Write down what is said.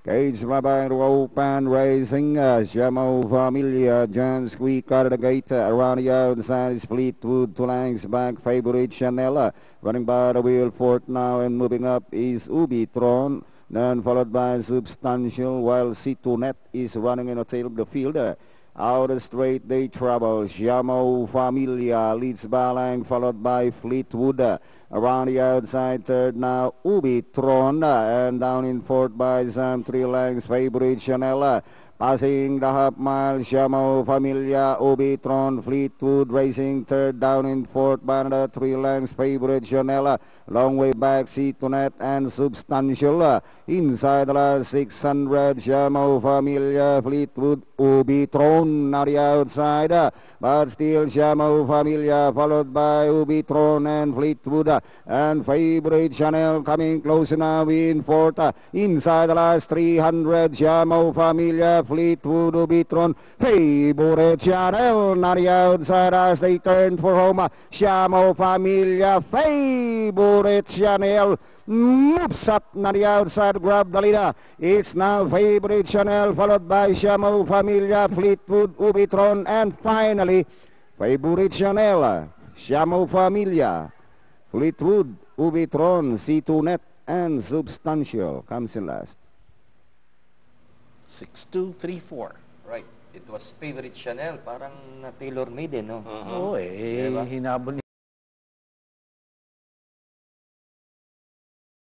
Cage Rabang Open Racing, Shamo Familia, John Squeaker the gate, around the outside is Fleetwood, 2 lengths back, favorite Chanela, running by the wheel, fourth now, and moving up is Ubitron, then followed by Substantial, while C2 Net is running in the tail of the field. Out straight, they trouble. Shamo Familia leads Balang, followed by Fleetwood. Around the outside, third now, Ubitron. And down in fourth by some 3 lengths, favorite Chanela. Passing the half mile, Shamo Familia, Ubitron, Fleetwood racing third, down in fourth by another 3 lengths, favorite Chanela. Long way back, C2Net and Substantial. Inside the last 600, Shamo Familia, Fleetwood, Ubitron. Now the outside, but still Shamo Familia, followed by Ubitron and Fleetwood. And favorite Chanel coming close now in fourth. Inside the last 300, Shamo Familia, Fleetwood, Ubitron, favorite Chanel. Now the outside as they turn for home. Shamo Familia, favorite Chanel. Moves up na the outside, grab the leader. It's now favorite Chanel, followed by Shamo Familia, Fleetwood, Ubitron, and finally favorite Chanel, Shamo Familia, Fleetwood, Ubitron, C2 Net, and Substantial comes in last. 6-2-3-4. Right. It was favorite Chanel. Parang na tailor-made, no? Oo, Diba? hinabol